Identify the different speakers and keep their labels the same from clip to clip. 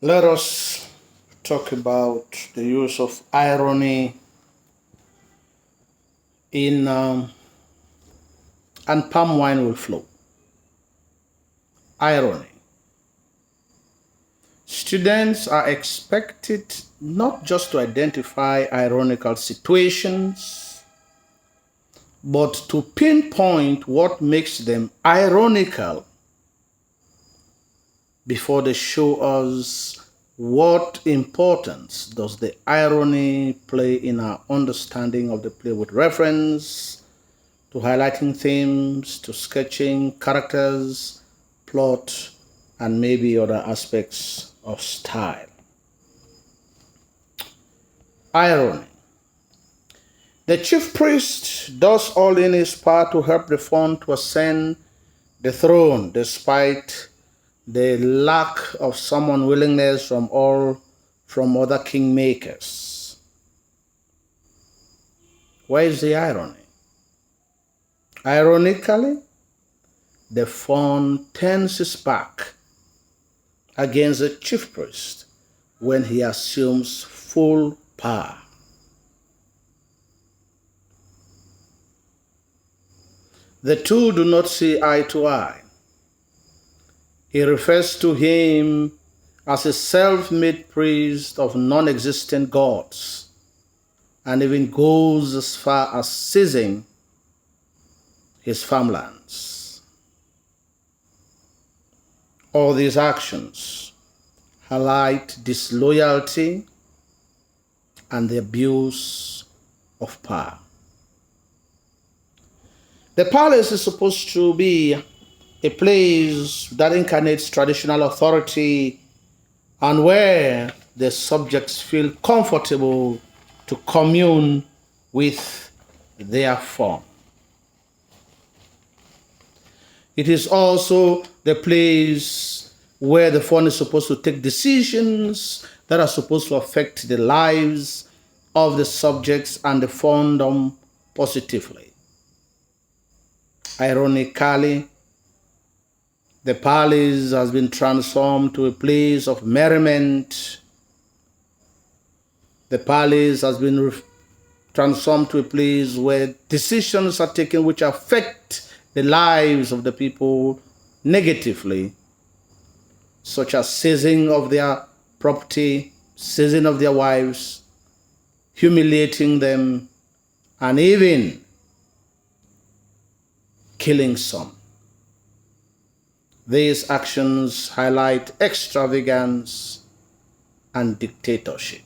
Speaker 1: Let us talk about the use of irony in and palm wine will flow. Irony. Students are expected not just to identify ironical situations, but to pinpoint what makes them ironical before they show us what importance does the irony play in our understanding of the play, with reference to highlighting themes, to sketching characters, plot, and maybe other aspects of style. Irony. The chief priest does all in his power to help the fawn to ascend the throne despite the lack of some unwillingness from other kingmakers. Where is the irony? Ironically, the fawn turns his back against the chief priest when he assumes full power. The two do not see eye to eye. He refers to him as a self-made priest of non-existent gods, and even goes as far as seizing his farmlands. All these actions highlight disloyalty and the abuse of power. The palace is supposed to be a place that incarnates traditional authority and where the subjects feel comfortable to commune with their form. It is also the place where the fawn is supposed to take decisions that are supposed to affect the lives of the subjects and the fandom positively. Ironically, the palace has been transformed to a place of merriment. The palace has been transformed to a place where decisions are taken which affect the lives of the people negatively, such as seizing of their property, seizing of their wives, humiliating them, and even killing some. These actions highlight extravagance and dictatorship.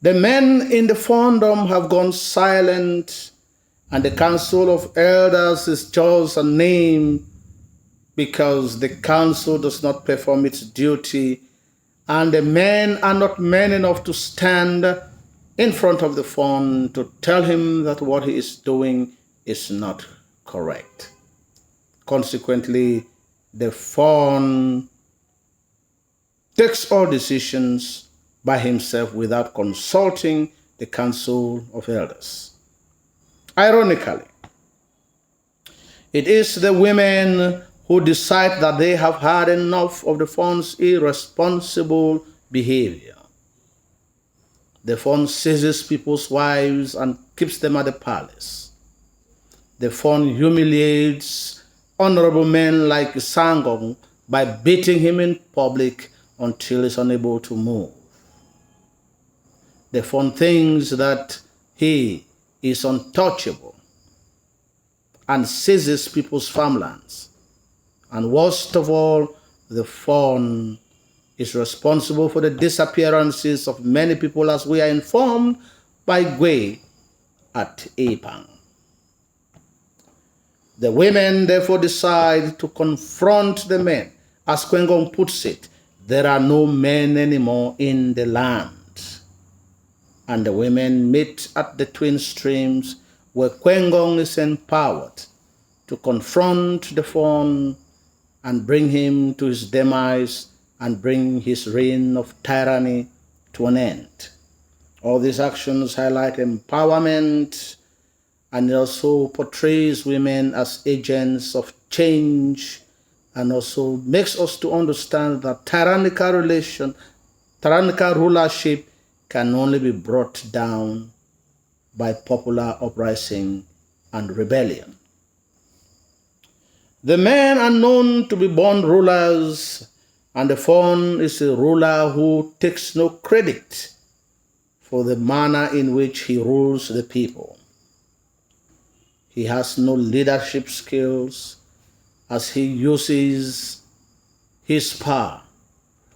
Speaker 1: The men in the fandom have gone silent, and the council of elders is just a name because the council does not perform its duty, and the men are not men enough to stand in front of the fawn to tell him that what he is doing is not correct. Consequently, the fawn takes all decisions by himself without consulting the council of elders. Ironically, it is the women who decide that they have had enough of the fawn's irresponsible behavior. The fawn seizes people's wives and keeps them at the palace. The fawn humiliates honorable men like Sangong by beating him in public until he's unable to move. The fawn thinks that he is untouchable and seizes people's farmlands. And worst of all, the fawn is responsible for the disappearances of many people, as we are informed by Gui at Epang. The women therefore decide to confront the men. As Kwengong puts it, there are no men anymore in the land. And the women meet at the twin streams where Kwengong is empowered to confront the fawn and bring him to his demise and bring his reign of tyranny to an end. All these actions highlight empowerment, and it also portrays women as agents of change and also makes us to understand that tyrannical rulership can only be brought down by popular uprising and rebellion. The men are known to be born rulers, and the fawn is a ruler who takes no credit for the manner in which he rules the people. He has no leadership skills as he uses his power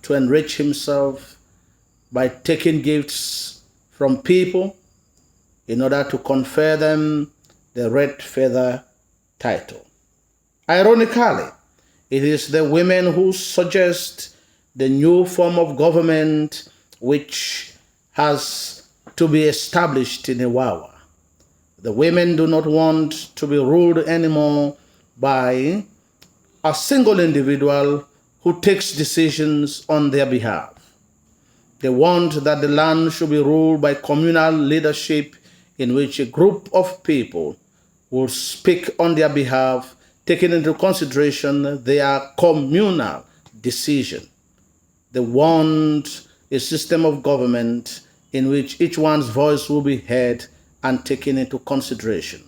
Speaker 1: to enrich himself by taking gifts from people in order to confer them the red feather title. Ironically, it is the women who suggest the new form of government which has to be established in Iwawa. The women do not want to be ruled anymore by a single individual who takes decisions on their behalf. They want that the land should be ruled by communal leadership in which a group of people will speak on their behalf, taking into consideration their communal decision. They want a system of government in which each one's voice will be heard and taken into consideration.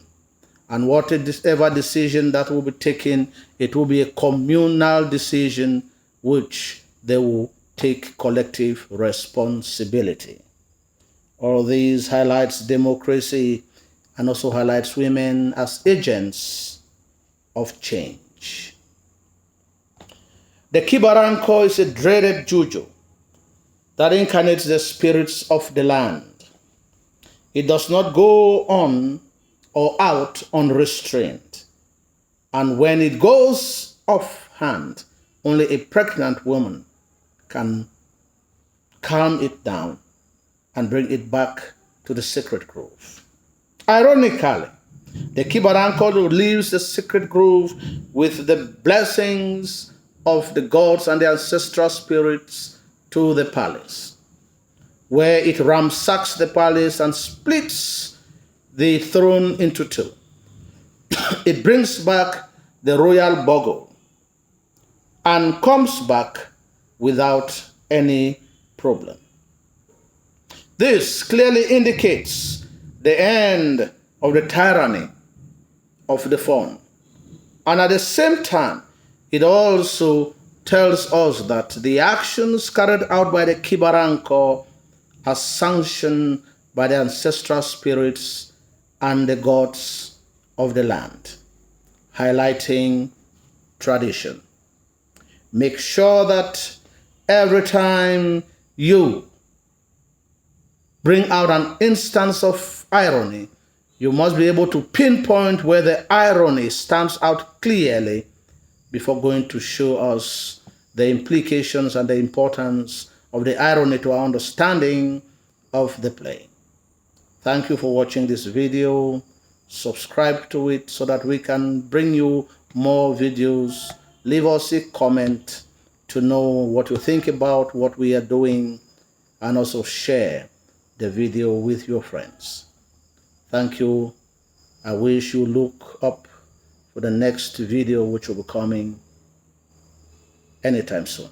Speaker 1: And whatever decision that will be taken, it will be a communal decision which they will take collective responsibility. All these highlights democracy and also highlights women as agents of change. The Kibaranko is a dreaded juju that incarnates the spirits of the land. It does not go on or out unrestrained. And when it goes off hand, only a pregnant woman can calm it down and bring it back to the sacred grove. Ironically, the Kibaranko leaves the sacred grove with the blessings of the gods and the ancestral spirits to the palace, where it ransacks the palace and splits the throne into two. It brings back the royal bogle and comes back without any problem. This clearly indicates the end of the tyranny of the fawn. And at the same time, it also tells us that the actions carried out by the Kibaranko are sanctioned by the ancestral spirits and the gods of the land, highlighting tradition. Make sure that every time you bring out an instance of irony, you must be able to pinpoint where the irony stands out clearly before going to show us the implications and the importance of the irony to our understanding of the play. Thank you for watching this video. Subscribe to it so that we can bring you more videos. Leave us a comment to know what you think about what we are doing, and also share the video with your friends. Thank you. I wish you look up for the next video which will be coming anytime soon.